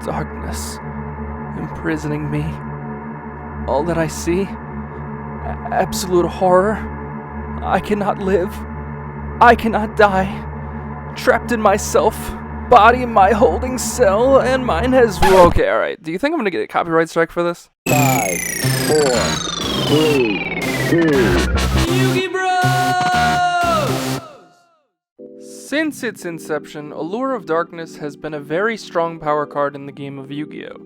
Darkness imprisoning me. All that I see, absolute horror. I cannot live. I cannot die. Trapped in myself. Body in my holding cell, and mine has... Okay, alright. Do you think I'm gonna get a copyright strike for this? 5, 4, 3, 2... Yugi Bros! Since its inception, Allure of Darkness has been a very strong power card in the game of Yu-Gi-Oh!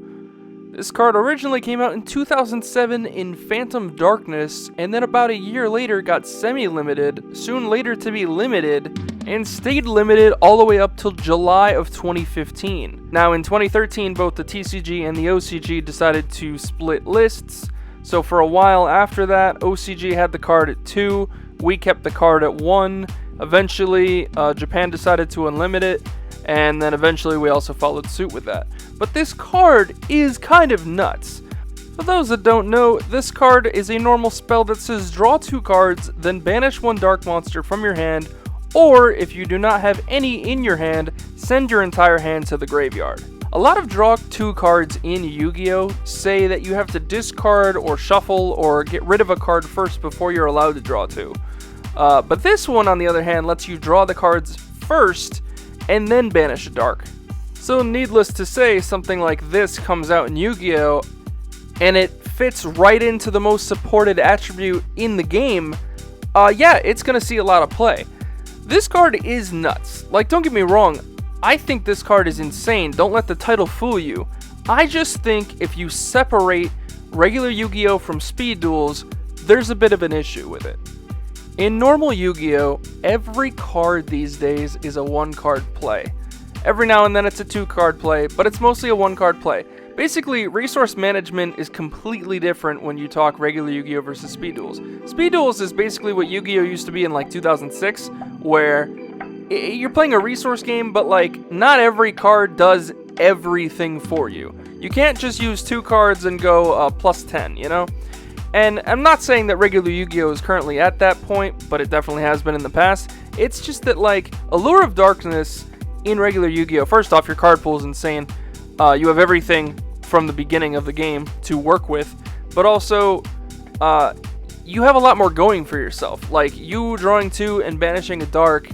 This card originally came out in 2007 in Phantom Darkness, and then about a year later got semi-limited, soon later to be limited, and stayed limited all the way up till July of 2015. Now in 2013, both the TCG and the OCG decided to split lists, so for a while after that, OCG had the card at 2, we kept the card at 1, eventually Japan decided to unlimit it, and then eventually we also followed suit with that. But this card is kind of nuts. For those that don't know, this card is a normal spell that says draw 2 cards, then banish 1 dark monster from your hand, or if you do not have any in your hand, send your entire hand to the graveyard. A lot of draw 2 cards in Yu-Gi-Oh! Say that you have to discard or shuffle or get rid of a card first before you're allowed to draw 2. But this one, on the other hand, lets you draw the cards first and then banish a dark. So needless to say, something like this comes out in Yu-Gi-Oh! And it fits right into the most supported attribute in the game. Yeah, it's gonna see a lot of play. This card is nuts. Like, don't get me wrong, I think this card is insane. Don't let the title fool you. I just think if you separate regular Yu-Gi-Oh! From speed duels, there's a bit of an issue with it. In normal Yu-Gi-Oh!, every card these days is a 1-card play. Every now and then it's a 2-card play, but it's mostly a 1-card play. Basically, resource management is completely different when you talk regular Yu-Gi-Oh! Versus speed duels. Speed duels is basically what Yu-Gi-Oh! Used to be in like 2006, where you're playing a resource game, but like not every card does everything for you. You can't just use 2 cards and go plus 10, you know? And I'm not saying that regular Yu-Gi-Oh! Is currently at that point, but it definitely has been in the past. It's just that, like, Allure of Darkness in regular Yu-Gi-Oh! First off, your card pool is insane. You have everything from the beginning of the game to work with, but also, you have a lot more going for yourself. Like, you drawing 2 and banishing a dark,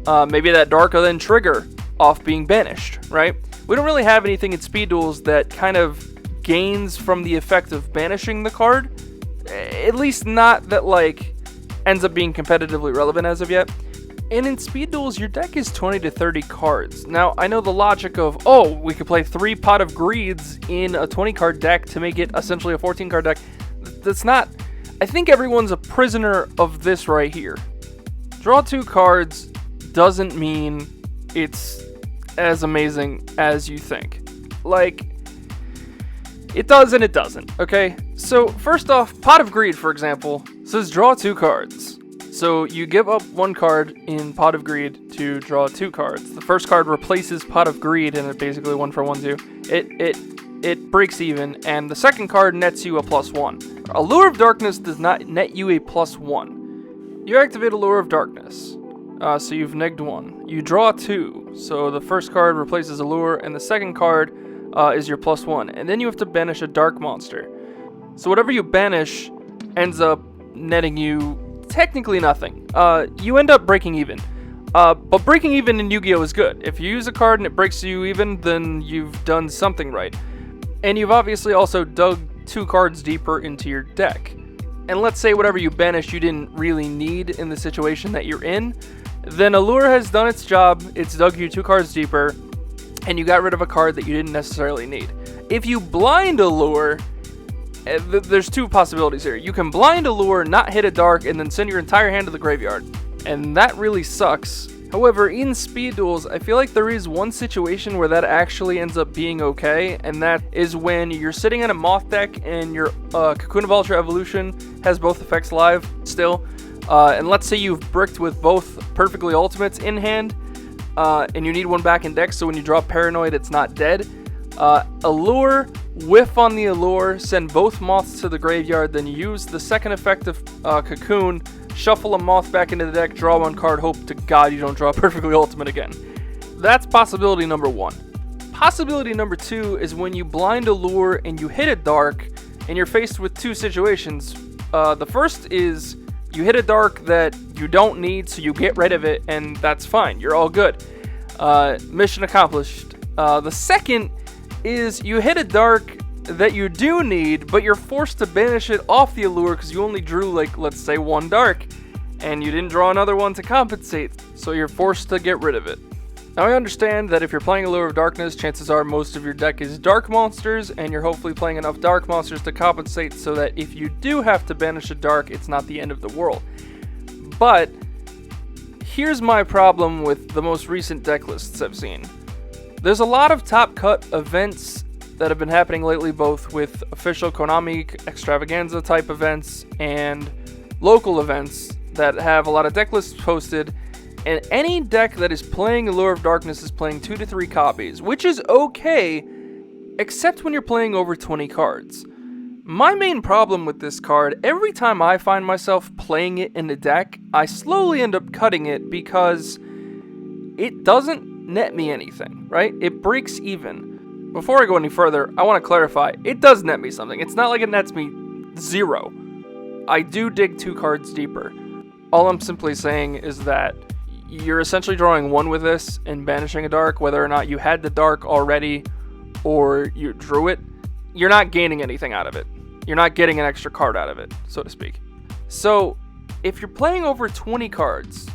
maybe that dark will then trigger off being banished, right? We don't really have anything in speed duels that kind of gains from the effect of banishing the card, at least not that like ends up being competitively relevant as of yet. And in speed duels, your deck is 20 to 30 cards. Now, I know the logic of, oh, we could play 3 Pot of Greeds in a 20 card deck to make it essentially a 14 card deck. That's not, I think everyone's a prisoner of this right here. Draw 2 cards doesn't mean it's as amazing as you think. Like, it does and it doesn't, okay? So, first off, Pot of Greed, for example, says draw 2 cards. So, you give up 1 card in Pot of Greed to draw 2 cards. The first card replaces Pot of Greed, and it basically 1 for 1 2. It breaks even, and the second card nets you a +1. Allure of Darkness does not net you a +1. You activate Allure of Darkness, so you've negged 1. You draw 2, so the first card replaces Allure, and the second card is your +1, and then you have to banish a dark monster. So whatever you banish ends up netting you technically nothing. You end up breaking even. But breaking even in Yu-Gi-Oh! Is good. If you use a card and it breaks you even, then you've done something right. And you've obviously also dug 2 cards deeper into your deck. And let's say whatever you banish you didn't really need in the situation that you're in, then Allure has done its job, it's dug you 2 cards deeper, and you got rid of a card that you didn't necessarily need. If you blind Allure, there's 2 possibilities here. You can blind Allure, not hit a dark, and then send your entire hand to the graveyard. And that really sucks. However, in speed duels, I feel like there is one situation where that actually ends up being okay, and that is when you're sitting in a Moth deck and your Cocoon of Ultra Evolution has both effects live still, and let's say you've bricked with both Perfectly Ultimates in hand, and you need one back in deck, so when you draw Paranoid, it's not dead. Allure, whiff on the Allure, send both Moths to the graveyard, then use the second effect of Cocoon, shuffle a Moth back into the deck, draw 1 card, hope to God you don't draw Perfectly Ultimate again. That's possibility number 1. Possibility number 2 is when you blind Allure and you hit a dark, and you're faced with two situations. The first is you hit a dark that you don't need, so you get rid of it, and that's fine. You're all good. Mission accomplished. The second is you hit a dark that you do need, but you're forced to banish it off the Allure because you only drew, like, let's say one dark, and you didn't draw another one to compensate, so you're forced to get rid of it. Now, I understand that if you're playing Allure of Darkness, chances are most of your deck is dark monsters, and you're hopefully playing enough dark monsters to compensate so that if you do have to banish a dark, it's not the end of the world. But here's my problem with the most recent deck lists I've seen. There's a lot of top cut events that have been happening lately, both with official Konami extravaganza type events and local events that have a lot of deck lists posted, and any deck that is playing Allure of Darkness is playing 2 to 3 copies, which is okay, except when you're playing over 20 cards. My main problem with this card, every time I find myself playing it in a deck, I slowly end up cutting it because it doesn't net me anything, right? It breaks even. Before I go any further, I want to clarify, it does net me something. It's not like it nets me 0. I do dig 2 cards deeper. All I'm simply saying is that you're essentially drawing 1 with this and banishing a dark, whether or not you had the dark already or you drew it. You're not gaining anything out of it. You're not getting an extra card out of it, so to speak. So, if you're playing over 20 cards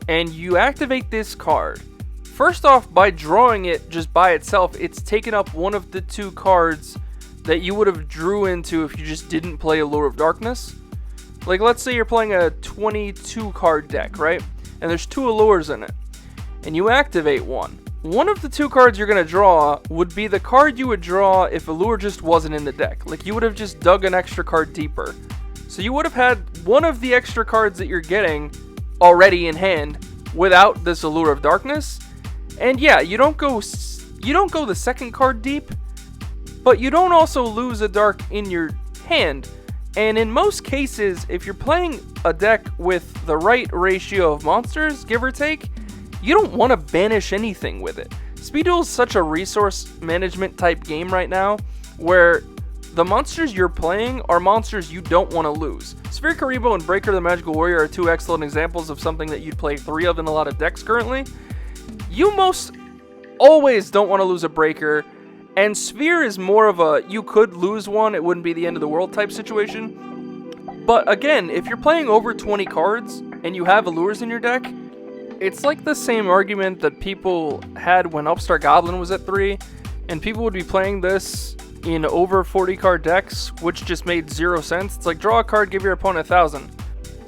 and you activate this card, first off, by drawing it just by itself, it's taken up one of the 2 cards that you would have drew into if you just didn't play Allure of Darkness. Like, let's say you're playing a 22 card deck, right? And there's 2 Allures in it. And you activate one. One of the 2 cards you're going to draw would be the card you would draw if Allure just wasn't in the deck. Like, you would have just dug an extra card deeper. So you would have had one of the extra cards that you're getting already in hand without this Allure of Darkness. And yeah, you don't go the second card deep, but you don't also lose a dark in your hand. And in most cases, if you're playing a deck with the right ratio of monsters, give or take, you don't want to banish anything with it. Speed Duel is such a resource management type game right now, where the monsters you're playing are monsters you don't want to lose. Sphere Karibo and Breaker the Magical Warrior are 2 excellent examples of something that you'd play 3 of in a lot of decks currently. You most always don't want to lose a Breaker, and Sphere is more of a you could lose one, it wouldn't be the end of the world type situation. But again, if you're playing over 20 cards and you have Allures in your deck, it's like the same argument that people had when Upstart Goblin was at 3, and people would be playing this in over 40 card decks, which just made 0 sense. It's like, draw a card, give your opponent 1,000.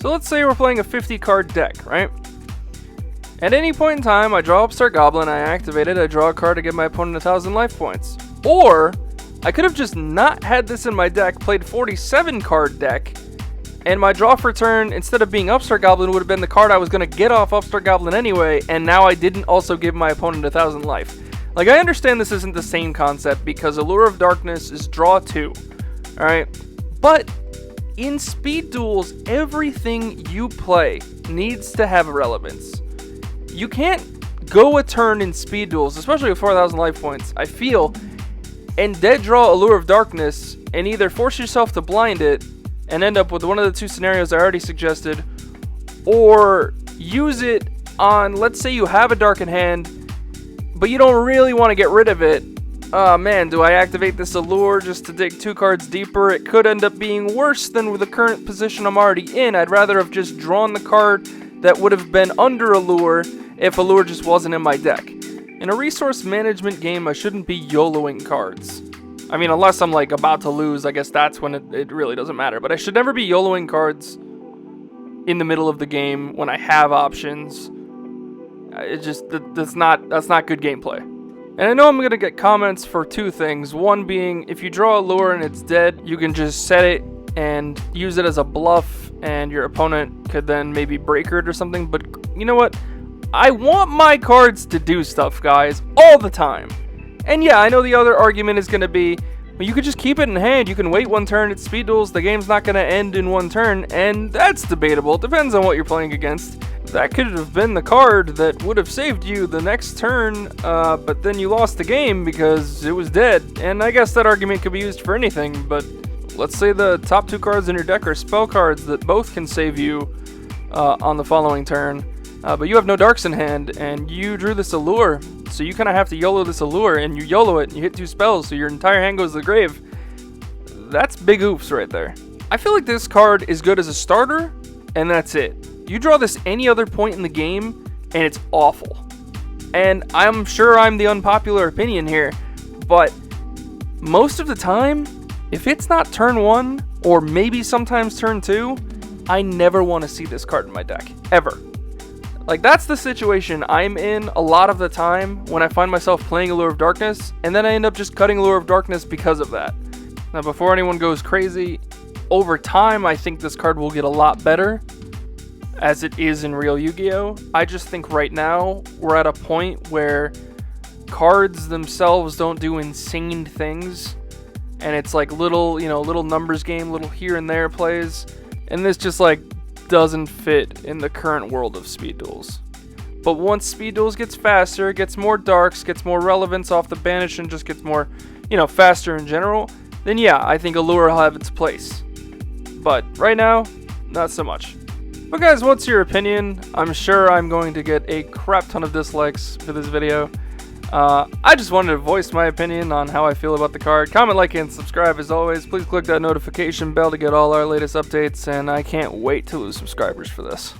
So let's say we're playing a 50 card deck, right? At any point in time, I draw Upstart Goblin, I activate it, I draw a card to give my opponent 1,000 life points. Or, I could have just not had this in my deck, played 47 card deck, and my draw for turn, instead of being Upstart Goblin, would have been the card I was going to get off Upstart Goblin anyway, and now I didn't also give my opponent 1,000 life. Like, I understand this isn't the same concept, because Allure of Darkness is draw 2, alright? But, in Speed Duels, everything you play needs to have relevance. You can't go a turn in Speed Duels, especially with 4,000 life points, I feel, and dead draw Allure of Darkness, and either force yourself to blind it, and end up with one of the 2 scenarios I already suggested, or use it on, let's say you have a dark in hand, but you don't really want to get rid of it. Oh man, do I activate this Allure just to dig 2 cards deeper? It could end up being worse than with the current position I'm already in. I'd rather have just drawn the card that would have been under Allure if Allure just wasn't in my deck. In a resource management game, I shouldn't be YOLOing cards. I mean, unless I'm, like, about to lose, I guess that's when it really doesn't matter. But I should never be YOLOing cards in the middle of the game when I have options. It just, that's not good gameplay. And I know I'm going to get comments for 2 things. One being, if you draw a Allure and it's dead, you can just set it and use it as a bluff, and your opponent could then maybe breaker it or something. But you know what? I want my cards to do stuff, guys, all the time. And yeah, I know the other argument is going to be, But you could just keep it in hand. You can wait one turn. It's Speed Duels. The game's not going to end in one turn, and that's debatable. It depends on what you're playing against. That could have been the card that would have saved you the next turn, but then you lost the game because it was dead. And I guess that argument could be used for anything, but let's say the top 2 cards in your deck are spell cards that both can save you on the following turn. But you have no darks in hand, and you drew this Allure, so you kind of have to YOLO this Allure, and you YOLO it, and you hit 2 spells, so your entire hand goes to the grave. That's big oops right there. I feel like this card is good as a starter, and that's it. You draw this any other point in the game, and it's awful. And I'm sure I'm the unpopular opinion here, but most of the time, if it's not turn 1, or maybe sometimes turn 2, I never want to see this card in my deck, ever. Like, that's the situation I'm in a lot of the time when I find myself playing Allure of Darkness, and then I end up just cutting Allure of Darkness because of that. Now, before anyone goes crazy, over time, I think this card will get a lot better, as it is in real Yu-Gi-Oh! I just think right now, we're at a point where cards themselves don't do insane things, and it's like little numbers game, little here and there plays, and this just like doesn't fit in the current world of Speed Duels. But once Speed Duels gets faster, gets more darks, gets more relevance off the banish, and just gets more, faster in general, then yeah, I think Allure will have its place. But right now, not so much. But guys, what's your opinion? I'm sure I'm going to get a crap ton of dislikes for this video. I just wanted to voice my opinion on how I feel about the card. Comment, like, and subscribe as always. Please click that notification bell to get all our latest updates, and I can't wait to lose subscribers for this.